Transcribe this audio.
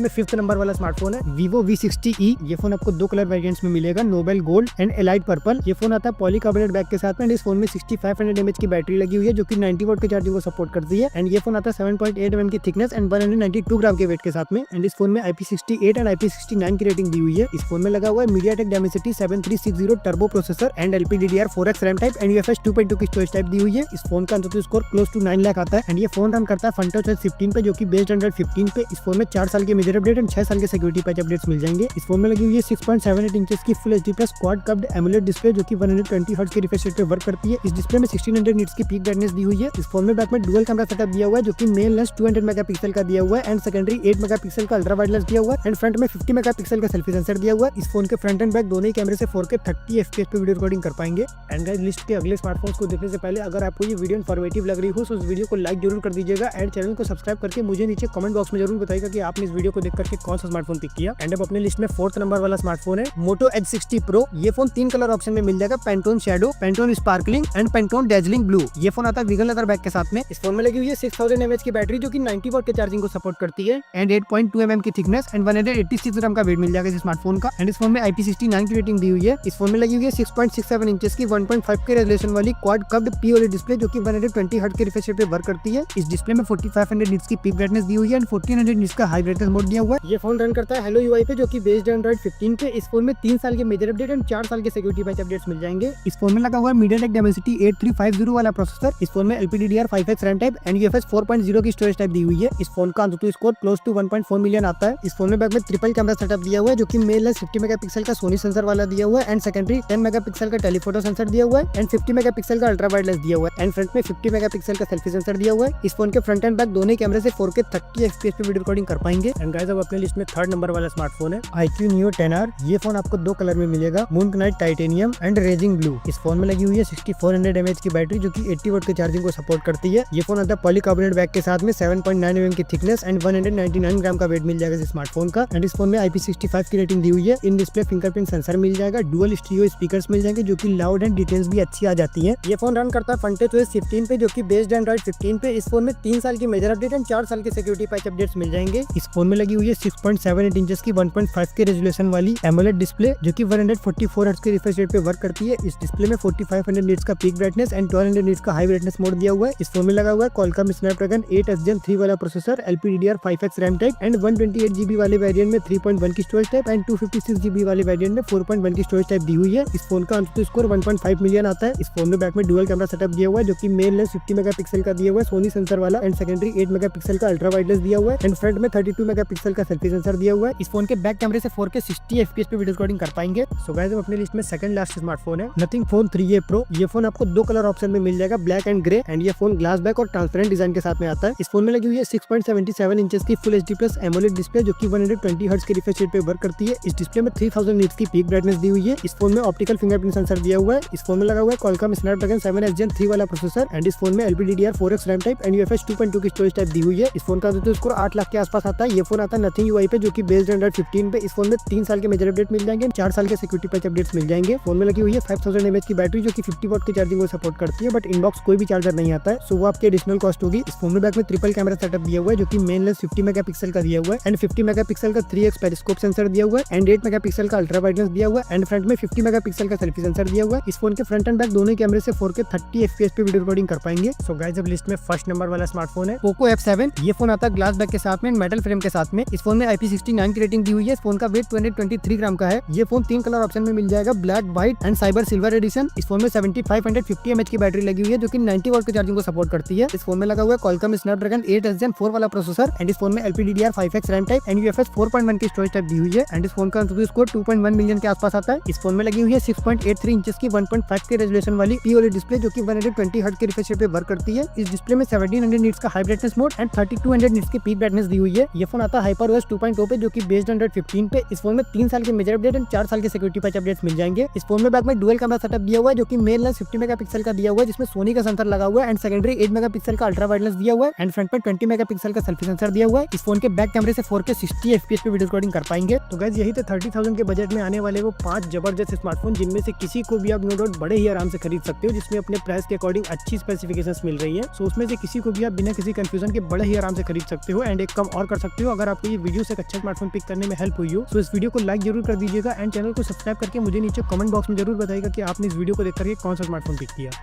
में 5th number वाला smartphone है Vivo V60e। ये फोन आपको 2 कलर वेरिएंट्स में मिलेगा, noble gold and elite purple. ये फोन आता है पॉलीकार्बोनेट बैग के साथ में। इस फोन में 6500 mAh की बैटरी लगी हुई है जो कि 90 वाट के चार्जिंग को सपोर्ट करती है। एंड ये फोन आता है 7.8 mm की थिकनेस एंड 192 ग्राम के वेट के साथ में। एंड इस फोन में IP68 एंड IP69 की रेटिंग दी हुई है। इस फोन में लगा हुआ है MediaTek Dimensity 7360 turbo processor and LPDDR4X RAM type and UFS 2.2 की स्टोरेज टाइप दी हुई है। इस फोन का अंततः स्कोर क्लोज टू 9 लाख आता है। एंड ये फोन रन करता है FunTouch 15 पे जो कि बेस्ड एंड्रॉइड 15 पे। इस फोन में 4 साल के मेजर अपडेट एंड 6 साल के सिक्योरिटी पैच अपडेट्स मिल जाएंगे। इस फोन में लगी हुई है 6.78 इंचेस की full HD plus quad curved AMOLED display जो कि 120 हर्ट्ज के रिफ्रेश रेट पे वर्क करती है। इस डिस्प्ले में 1600 निट्स की पीक ब्राइटनेस दी हुई है। इस फोन में बैक में डुअल कैमरा सेटअप दिया हुआ है जो कि मेन लेंस 200 मेगापिक्सल का दिया हुआ है एंड सेकेंडरी 8 मेगापिक्सल का अल्ट्रा वाइड लेंस दिया हुआ है एंड फ्रंट में 50 मेगापिक्सल का सेल्फी सेंसर दिया हुआ है। इस फोन के फ्रंट एंड बैक दोनों ही कैमरे से 4K 30 FPS पे वीडियो रिकॉर्डिंग कर पाएंगे। एंड गाइस लिस्ट के अगले स्मार्टफोन्स को देखने से पहले अगर आपको ये वीडियो इन्फॉर्मेटिव लग रही हो तो इस वीडियो को लाइक जरूर कर दीजिएगा एंड चैनल को सब्सक्राइब करके मुझे नीचे कमेंट बॉक्स में जरूर बताइएगा कि आपने इस वीडियो को देख करके कौन सा स्मार्टफोन पिक किया। एंड अब अपने लिस्ट में 4th नंबर वाला स्मार्टफोन है Moto H60 Pro। ये फोन 3 कलर ऑप्शन में मिल जाएगा, Pantone shadow, Pantone sparkling and Pantone dazzling blue. ये फोन आता है वीगन लेदर बैग के साथ में। इस फोन में लगी हुई है 6000 mAh की बैटरी जो कि 90 वाट के चार्जिंग को सपोर्ट करती है एंड 8.2 mm की थिकनेस एंड 186 ग्राम का वेट मिल जाएगा इस स्मार्टफोन का। एंड इस फोन में IP69 की रेटिंग दी हुई है। इस फोन में लगी हुई है 6.67 इंचेस की 1.5 के रेजोल्यूशन वाली क्वाड कर्व्ड POLED डिस्प्ले जो कि 120 हर्ट्ज के रिफ्रेश रेट पे वर्क करती है। इस डिस्प्ले में 4500 निट्स की पीक ब्राइटनेस दी हुई है एंड 1400 निट्स का हाई ब्राइटनेस मोड दिया हुआ है। ये फोन रन करता है Hello UI पे जो कि बेस्ड एंड्रॉइड 15 पे। इस फोन में 3 साल के मेजर अपडेट एंड 4 साल के सिक्योरिटी पैच अपडेट्स मिल जाएंगे। इस फोन में लगा हुआ है MediaTek Dimensity 8350 वाला प्रोसेसर। इस फोन में LPDDR5X RAM type and UFS 4.0 की स्टोरेज टाइप दी हुई है। इस फोन का अंततः स्कोर क्लोज टू 1.4 मिलियन आता है। इस फोन में बैक में ट्रिपल कैमरा सेटअप दिया हुआ है जो कि मेन लेंस 50 मेगापिक्सल का सोनी सेंसर वाला दिया हुआ है एंड सेकेंडरी 10 मेगापिक्सल का टेलीफोटो सेंसर दिया हुआ है एंड 50 मेगापिक्सल का अल्ट्रा वाइड लेंस दिया हुआ है एंड फ्रंट में 50 मेगापिक्सल का सेल्फी सेंसर दिया हुआ है। इस फोन के फ्रंट एंड बैक दोनों कैमरे से 4K 30 FPS पे वीडियो रिकॉर्डिंग कर पाएंगे। एंड गाइस अब अपने लिस्ट में 3rd नंबर वाला स्मार्टफोन है iQOO Neo 10R। ये फोन आपको 2 कलर में मिलेगा, moon night titanium and raising blue. इस फोन में लगी हुई है 6400 mAh की बैटरी जो कि 80 वाट के चार्जिंग को सपोर्ट करती है। ये फोन आता है पॉलीकार्बोनेट बैग के साथ में 7.9 mm की थिकनेस एंड 199 ग्राम का वेट मिल जाएगा इस स्मार्टफोन का। एंड इस फोन में IP65 की रेटिंग दी हुई है। इन डिस्प्ले फिंगरप्रिंट सेंसर मिल जाएगा, डुअल स्टीरियो स्पीकर्स मिल जाएंगे जो कि लाउड एंड डिटेल्स भी अच्छी आ जाती है। ये फोन रन करता है FunTouch 15 पे जो कि बेस्ड एंड्रॉइड 15 पे। इस फोन में 3 साल की मेजर अपडेट एंड 4 साल के सिक्योरिटी पैच अपडेट्स मिल जाएंगे। इस फोन में लगी हुई है 6.78 इंचेस की 1.5 के रेजोल्यूशन वाली एमोलेड डिस्प्ले जो कि 144 हर्ट्ज के रिफ्रेश रेट पे वर्क करती है। इस डिस्प्ले में 4500 निट्स का पीक ब्राइटनेस एंड 1200 निट्स का हाई ब्राइटनेस मोड दिया हुआ है। इस फोन में लगा हुआ है Qualcomm Snapdragon 8 Gen 3 वाला processor, LPDDR5X RAM type and 128GB वाले वेरिएंट में 3.1 की स्टोरेज टाइप एंड 256GB वाले वेरिएंट में 4.1 की स्टोरेज टाइप दी हुई है। इस फोन का अंततः स्कोर 1.5 मिलियन आता है। इस फोन में बैक में डुअल कैमरा सेटअप दिया हुआ है जो कि मेन लेंस 50 मेगापिक्सल का दिया हुआ है सोनी सेंसर वाला एंड सेकेंडरी 8 मेगापिक्सल का अल्ट्रा वाइड लेंस दिया हुआ है एंड फ्रंट में 32 मेगापिक्सल का सेल्फी सेंसर दिया हुआ है। इस फोन के बैक कैमरे से 4K 60 FPS पे वीडियो रिकॉर्डिंग कर पाएंगे। सो गाइस अब अपने लिस्ट में सेकंड लास्ट स्मार्टफोन है Nothing Phone 3a Pro। ये फोन आपको 2 कलर ऑप्शन में मिल जाएगा, ब्लैक एंड ग्रे। एंड ये फोन ग्लास बैक और ट्रांसपेरेंट डिजाइन के साथ में आता है। इस फोन में लगी हुई है 6.77 इंचेस की full HD plus AMOLED display जो कि 120 हर्ट्ज के रिफ्रेश रेट पे वर्क करती है। इस डिस्प्ले में 3000 निट्स की पीक ब्राइटनेस दी हुई है। इस फोन में ऑप्टिकल फिंगरप्रिंट सेंसर दिया हुआ है। इस फोन में लगा हुआ है Qualcomm Snapdragon 7 Gen 3 वाला प्रोसेसर एंड इस फोन में LPDDR4X RAM type and UFS 2.2 की स्टोरेज टाइप दी हुई है। इस फोन का अंततः स्कोर 8 लाख के आसपास आता है। ये फोन आता है Nothing UI पे जो कि बेस्ड एंड्रॉइड 15 पे। इस फोन में 3 साल के मेजर अपडेट मिल जाएंगे, 4 साल के सिक्योरिटी पैच अपडेट्स मिल जाएंगे। फोन में लगी हुई है 5000 mAh की बैटरी जो कि 50 वाट की चार्जिंग को सपोर्ट करती है, बट इनबॉक्स कोई भी चार्जर नहीं आता है, सो वो आपकी एडिशनल कॉस्ट होगी। इस फोन में बैक में ट्रिपल कैमरा सेटअप दिया हुआ है जो कि मेन लेंस 50 मेगापिक्सल का दिया हुआ है एंड 50 मेगापिक्सल का 3x पेरिस्कोप सेंसर दिया हुआ है एंड 8 मेगापिक्सल का अल्ट्रा वाइड लेंस दिया हुआ है एंड फ्रंट में 50 मेगापिक्सल का सेल्फी सेंसर दिया हुआ है। इस फोन के फ्रंट एंड बैक दोनों कैमरे से 4K 30 FPS पे वीडियो रिकॉर्डिंग कर पाएंगे। सो गाइस अब लिस्ट में फर्स्ट नंबर वाला स्मार्टफोन है Poco F7। ये फोन आता है ग्लास बैक के साथ में, मेटल फ्रेम के साथ में। इस फोन में IP69 की रेटिंग दी हुई है। इस फोन का वेट 223 ग्राम का है। ये फोन 3 कलर ऑप्शन में मिल जाएगा, black, white and cyber silver edition. इस फोन में 7550 mAh की बैटरी लगी हुई है जो कि 90 वाट की चार्जिंग को सपोर्ट करती है। इस फोन में लगा हुआ है Qualcomm Snapdragon 8 Gen 4 वाला प्रोसेसर एंड इस फोन में LPDDR5X RAM type and UFS 4.1 की स्टोरेज टाइप दी हुई है एंड इस फोन का अंततः स्कोर 2.1 मिलियन के आसपास आता है। इस फोन में लगी हुई है 6.83 इंचेस की 1.5 के रेजोल्यूशन वाली POLED डिस्प्ले जो कि 120 हर्ट्ज के रिफ्रेश रेट पे वर्क करती है। इस डिस्प्ले में 1700 निट्स का high brightness mode and 3200 nits की पीक ब्राइटनेस दी हुई है। ये फोन आता है HyperOS 2.0 पे जो कि बेस्ड एंड्रॉइड 15 पे। इस फोन में 3 साल के मेजर अपडेट एंड 4 साल के सिक्योरिटी पैच अपडेट्स मिल जाएंगे। इस फोन में बैक में डुअल कैमरा सेटअप दिया हुआ है जो कि मेन लेंस 50 मेगापिक्सल का दिया हुआ है जिसमें सोनी का सेंसर लगा हुआ है एंड सेकेंडरी 8 मेगापिक्सल का अल्ट्रा वाइड लेंस दिया हुआ है एंड फ्रंट में 20 मेगापिक्सल का सेल्फी सेंसर दिया हुआ है। इस फोन के बैक कैमरे से 4K 60 FPS पे वीडियो रिकॉर्डिंग कर पाएंगे। तो गाइस यही तो 30,000 के बजट में आने वाले वो 5 जबरदस्त स्मार्टफोन जिनमें से किसी को भी आप नो डाउट बड़े ही आराम से खरीद सकते हो, जिसमें अपने प्राइस के अकॉर्डिंग अच्छी स्पेसिफिकेशंस मिल रही है। सो उसमें से किसी को भी आप बिना किसी कंफ्यूजन के बड़े ही आराम से खरीद सकते हो एंड एक कम और कर सकते हो। अगर अगर आपको ये वीडियो से एक अच्छा स्मार्टफोन पिक करने में हेल्प हुई हो तो इस वीडियो को लाइक जरूर कर दीजिएगा एंड चैनल को सब्सक्राइब करके मुझे नीचे कमेंट बॉक्स में जरूर बताइएगा कि आपने इस वीडियो को देख करके कौन सा स्मार्टफोन पिक किया।